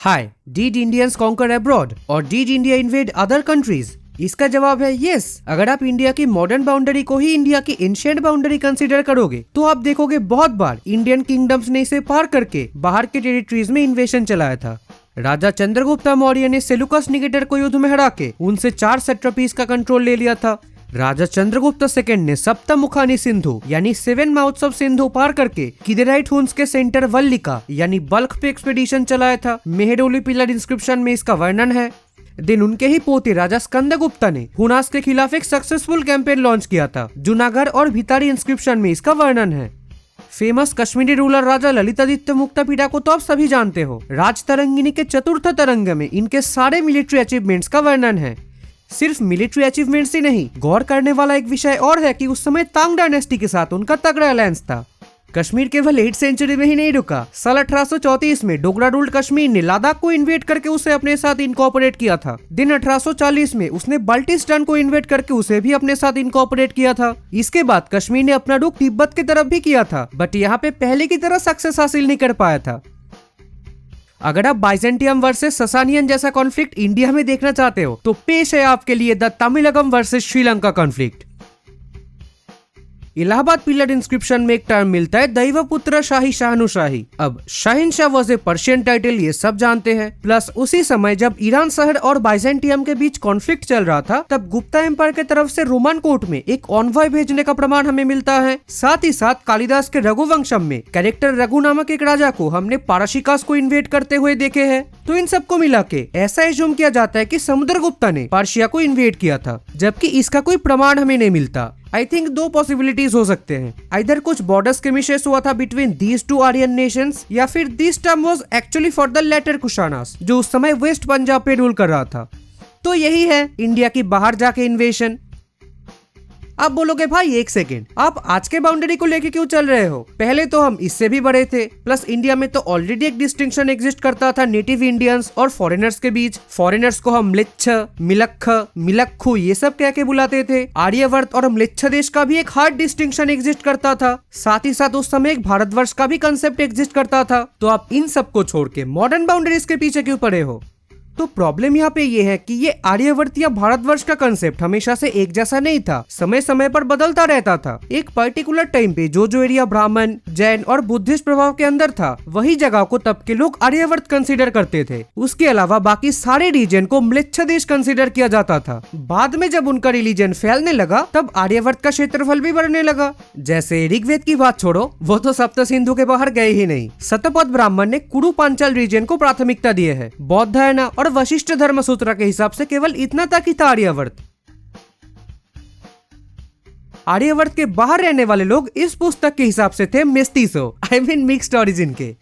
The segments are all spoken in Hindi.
Hi, did Indians conquer abroad और did India invade other countries? इसका जवाब है यस। अगर आप इंडिया की मॉडर्न बाउंड्री को ही इंडिया की एंशिएंट बाउंड्री कंसीडर करोगे तो आप देखोगे बहुत बार इंडियन किंगडम्स ने इसे पार करके बाहर के टेरिटरीज में इन्वेशन चलाया था। राजा चंद्रगुप्त मौर्य ने सेलुकस निकेटर को युद्ध में हरा के उनसे 4 सेट्रपीज का कंट्रोल ले लिया था। राजा चंद्रगुप्त सेकंड ने सप्तमुखानी सिंधु यानी 7 माउथ्स ऑफ सिंधु पार करके किदेराइट हुन्स के सेंटर वल्लिका यानी बल्ख पे एक्सपेडिशन चलाया था। मेहेडोली पिलर इंस्क्रिप्शन में इसका वर्णन है। दिन उनके ही पोते राजा स्कंदगुप्त ने हुनास के खिलाफ एक सक्सेसफुल कैंपेन लॉन्च किया था। जूनागढ़ और भितारी इंस्क्रिप्शन में इसका वर्णन है। फेमस कश्मीरी रूलर राजा ललितादित्य मुक्तापिला को तो आप सभी जानते हो। राज तरंगिनी के चतुर्थ तरंग में इनके सारे मिलिट्री अचीवमेंट्स का वर्णन है। सिर्फ मिलिट्री अचीवमेंट्स ही नहीं, गौर करने वाला एक विषय और है कि उस समय तांग डायनेस्टी के साथ उनका तगड़ा अलायंस था। कश्मीर केवल 8th सेंचुरी में ही नहीं रुका। साल 1834 में डोगरा रूल्ड कश्मीर ने लद्दाख को इन्वेड करके उसे अपने साथ इनकॉर्पोरेट किया था। दिन 1840 में उसने बाल्टिस्तान को इन्वेड करके उसे भी अपने साथ इनकॉर्पोरेट किया था। इसके बाद कश्मीर ने अपना रुख तिब्बत की तरफ भी किया था, बट यहाँ पे पहले की तरह सक्सेस हासिल नहीं कर पाया था। अगर आप बाइजेंटियम वर्सेस ससानियन जैसा कॉन्फ्लिक्ट इंडिया में देखना चाहते हो तो पेश है आपके लिए the Tamilagam versus Sri Lanka conflict. Allahabad pillar inscription में एक टर्म मिलता है दैवपुत्र शाही शाहनुशाही। अब शाहिनशाह वॉज ए पर्शियन टाइटल, ये सब जानते हैं। प्लस उसी समय जब ईरान शहर और बाइजेंटियम के बीच कॉन्फ्लिक्ट चल रहा था तब गुप्ता एम्पायर के तरफ से रोमन कोर्ट में एक ऑनवॉय भेजने का प्रमाण हमें मिलता है। साथ ही साथ कालिदास के रघुवंशम में कैरेक्टर रघु नामक एक राजा को हमने पारशिकास को इन्वेड करते हुए देखे हैं। तो इन सबको मिला के ऐसा एज्यूम किया जाता है कि समुद्रगुप्ता ने पर्शिया को इन्वेड किया था, जबकि इसका कोई प्रमाण हमें नहीं मिलता। आई थिंक 2 पॉसिबिलिटीज हो सकते हैं। इधर कुछ बॉर्डर स्किमिशेस हुआ था बिटवीन दीज 2 आर्यन नेशंस, या फिर this term was actually for the latter Kushanas जो उस समय वेस्ट पंजाब पे रूल कर रहा था। तो यही है इंडिया की बाहर जाके इन्वेशन। आप बोलोगे भाई एक सेकेंड, आप आज के बाउंड्री को लेके क्यों चल रहे हो? पहले तो हम इससे भी बड़े थे। प्लस इंडिया में तो ऑलरेडी एक डिस्टिंक्शन एग्जिस्ट करता था नेटिव इंडियंस और फॉरेनर्स के बीच। फॉरेनर्स को हम म्लेच्छ, मिलक्ख, मिलक्खु ये सब कह के बुलाते थे। आर्यवर्त और म्लेच्छ देश का भी एक हार्ड डिस्टिंक्शन एग्जिस्ट करता था। साथ ही साथ उस समय एक भारतवर्ष का भी कंसेप्ट एग्जिस्ट करता था। तो आप इन सबको छोड़ के मॉडर्न बाउंड्रीज के पीछे क्यों पड़े हो? तो प्रॉब्लम यहाँ पे ये है कि ये आर्यवर्त या भारतवर्ष का कंसेप्ट हमेशा से एक जैसा नहीं था, समय समय पर बदलता रहता था। एक पर्टिकुलर टाइम पे जो एरिया ब्राह्मण, जैन और बुद्धिस्ट प्रभाव के अंदर था वही जगह को तब के लोग आर्यवर्त कंसीडर करते थे। उसके अलावा बाकी सारे रीजन को म्लेच्छ देश कंसीडर किया जाता था। बाद में जब उनका रिलीजन फैलने लगा तब आर्यवर्त का क्षेत्रफल भी बढ़ने लगा। जैसे ऋग्वेद की बात छोड़ो, वो तो सप्त सिंधु के बाहर गए ही नहीं। शतपथ ब्राह्मण ने कुरु पांचाल रीजन को प्राथमिकता दी है। बौद्ध धर्म और वशिष्ठ धर्म सूत्र के हिसाब से केवल इतना तक ही था आर्यवर्त। आर्यवर्त के बाहर रहने वाले लोग इस पुस्तक के हिसाब से थे मेस्तीसो, आई मीन मिक्स्ड ओरिजिन के।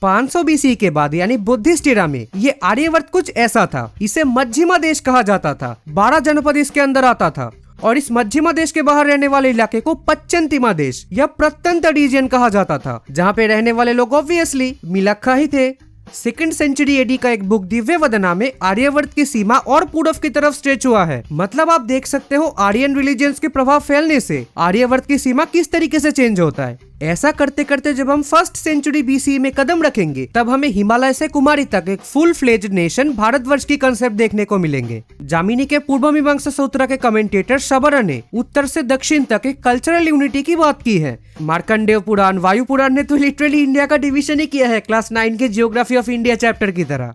500 BC के बाद यानी बुद्धिस्ट एरा में ये आर्यवर्त कुछ ऐसा था। इसे मध्यमा देश कहा जाता था। 12 जनपद इसके अंदर आता था और इस मध्यमा देश के बाहर रहने वाले इलाके को पच्चंतिमा देश या प्रत्यंत रीजन कहा जाता था, जहाँ पे रहने वाले लोग ऑब्वियसली मिलक्खा ही थे। 2nd सेंचुरी एडी का एक बुक दिव्य वदना में आर्यवर्त की सीमा और पूर्व की तरफ स्ट्रेच हुआ है। मतलब आप देख सकते हो आर्यन रिलीजियंस के प्रभाव फैलने से आर्यवर्त की सीमा किस तरीके से चेंज होता है। ऐसा करते करते जब हम 1st सेंचुरी BC में कदम रखेंगे तब हमें हिमालय से कुमारी तक एक फुल फ्लेज्ड नेशन भारतवर्ष की कंसेप्ट देखने को मिलेंगे। जामिनी के पूर्व मीमांसा सूत्र के कमेंटेटर शबर ने उत्तर से दक्षिण तक एक कल्चरल यूनिटी की बात की है। मार्कंडेय पुराण, वायु पुराण ने तो लिटरली इंडिया का डिवीजन ही किया है क्लास 9 के जियोग्राफी ऑफ इंडिया चैप्टर की तरह।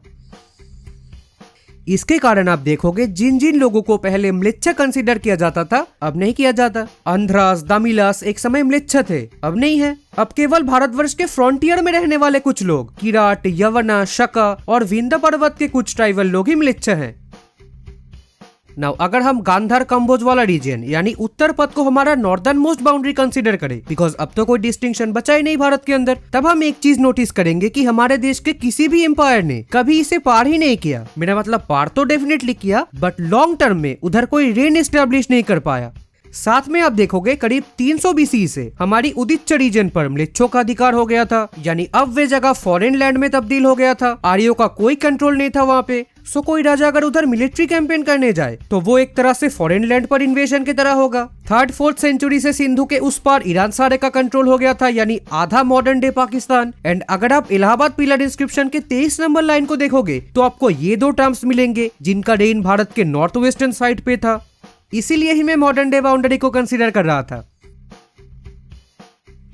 इसके कारण आप देखोगे जिन जिन लोगों को पहले म्लेच्छ कंसीडर किया जाता था अब नहीं किया जाता। आंध्रास, दमिलास एक समय म्लेच्छ थे, अब नहीं है। अब केवल भारतवर्ष के फ्रंटियर में रहने वाले कुछ लोग, किराट, यवना, शका और विंध्य पर्वत के कुछ ट्राइबल लोग ही म्लेच्छ हैं। नाउ अगर हम गांधार कंबोज वाला रीजन यानी उत्तर पथ को हमारा नॉर्दर्न मोस्ट बाउंड्री कंसीडर करें, बिकॉज अब तो कोई डिस्टिंक्शन बचा ही नहीं भारत के अंदर, तब हम एक चीज नोटिस करेंगे कि हमारे देश के किसी भी एम्पायर ने कभी इसे पार ही नहीं किया। मेरा मतलब पार तो डेफिनेटली किया, बट लॉन्ग टर्म में उधर कोई रेन एस्टेब्लिश नहीं कर पाया। साथ में आप देखोगे करीब 300 BC से हमारी उदिच्च रीजन पर म्लेच्छों का अधिकार हो गया था, यानी अब वे जगह फॉरेन लैंड में तब्दील हो गया था। आर्यों का कोई कंट्रोल नहीं था वहाँ पे। सो कोई राजा अगर उधर मिलिट्री कैंपेन करने जाए तो वो एक तरह से फॉरेन लैंड पर इन्वेजन की तरह होगा। 3rd-4th सेंचुरी से सिंधु के उस पार ईरान सारे का कंट्रोल हो गया था, यानी आधा मॉडर्न डे पाकिस्तान। एंड अगर आप इलाहाबाद पिलर इंस्क्रिप्शन के 23 नंबर लाइन को देखोगे तो आपको ये दो टर्म्स मिलेंगे जिनका रेन भारत के नॉर्थ वेस्टर्न साइड पे था। इसीलिए ही मैं मॉडर्न डे बाउंड्री को कंसीडर कर रहा था,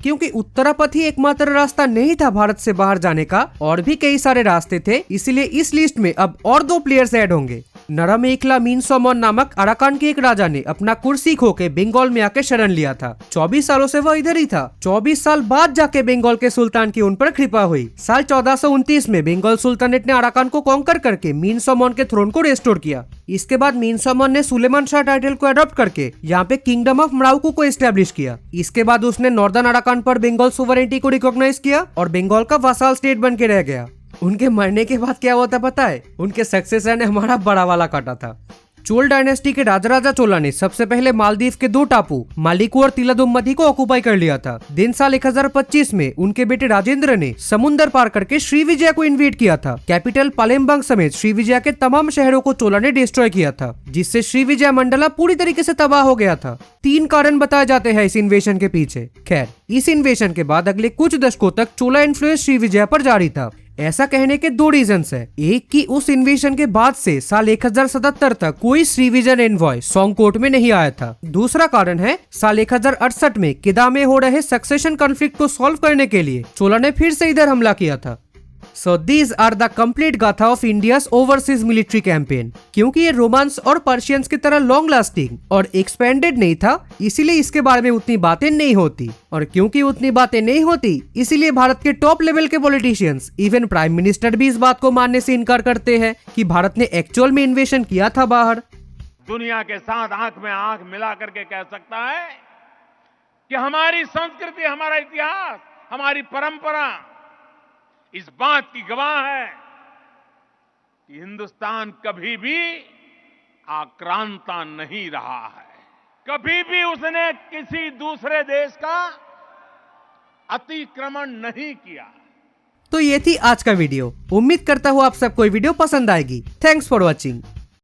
क्योंकि उत्तरापथ ही एकमात्र रास्ता नहीं था भारत से बाहर जाने का, और भी कई सारे रास्ते थे। इसीलिए इस लिस्ट में अब और 2 प्लेयर्स ऐड होंगे। नरमेखला मीनसोमन नामक अराकान के एक राजा ने अपना कुर्सी खो के बंगाल में आके शरण लिया था। 24 सालों से वह इधर ही था। 24 साल बाद जाके बंगाल के सुल्तान की उन पर कृपा हुई। साल 1429 में बंगाल सुल्तानेट ने अराकान को कॉन्कर करके मीनसोमन के थ्रोन को रेस्टोर किया। इसके बाद मीनसोमन ने सुलेमान शाह टाइटल को अडॉप्ट करके यहाँ पे किंगडम ऑफ मरावकू को एस्टेब्लिश किया। इसके बाद उसने नॉर्दर्न अराकान पर बंगाल सोवरेनिटी को रिकॉग्नाइज किया और बंगाल का वासाल स्टेट बन के रह गया। उनके मरने के बाद क्या हुआ था पता है? उनके सक्सेसर ने हमारा बड़ा वाला काटा था। चोल डायनेस्टी के राजा चोला ने सबसे पहले मालदीव के 2 टापू मालिकू और तिलादुम्मती को ऑक्युपाई कर लिया था। दिन साल 1025 में उनके बेटे राजेंद्र ने समुंदर पार करके श्रीविजय को इन्वेड किया था। कैपिटल पालेमबांग समेत श्रीविजय के तमाम शहरों को चोला ने डिस्ट्रॉय किया था, जिससे श्रीविजय मंडला पूरी तरीके से तबाह हो गया था। 3 कारण बताए जाते हैं इस इन्वेशन के पीछे। खैर, इस इन्वेशन के बाद अगले कुछ दशकों तक चोला इन्फ्लुएंस श्रीविजय पर जारी था। ऐसा कहने के 2 रीजंस है। एक कि उस इन्वेशन के बाद से साल 1077 तक कोई श्रीविजय एनवॉय सोंगकोट में नहीं आया था। दूसरा कारण है साल 1068 में किदा में हो रहे सक्सेशन कॉन्फ्लिक्ट को सॉल्व करने के लिए चोला ने फिर से इधर हमला किया था। So these are the complete गाथा of India's overseas military campaign. क्योंकि ये रोमांस और पर्शियंस की तरह लॉन्ग लास्टिंग और एक्सपेंडेड नहीं था, इसीलिए इसके बारे में उतनी बातें नहीं होती। और क्योंकि उतनी बातें नहीं होती, इसीलिए भारत के टॉप लेवल के पॉलिटिशियंस, इवन प्राइम मिनिस्टर भी इस बात को मानने से इनकार करते हैं कि भारत ने एक्चुअल में इन्वेशन किया था बाहर। दुनिया के साथ आंख में आंख मिला करके कह सकता है कि हमारी संस्कृति, हमारा इतिहास, हमारी परंपरा इस बात की गवाह है कि हिंदुस्तान कभी भी आक्रांता नहीं रहा है। कभी भी उसने किसी दूसरे देश का अतिक्रमण नहीं किया। तो ये थी आज का वीडियो। उम्मीद करता हूँ आप सबको ये वीडियो पसंद आएगी। Thanks for watching.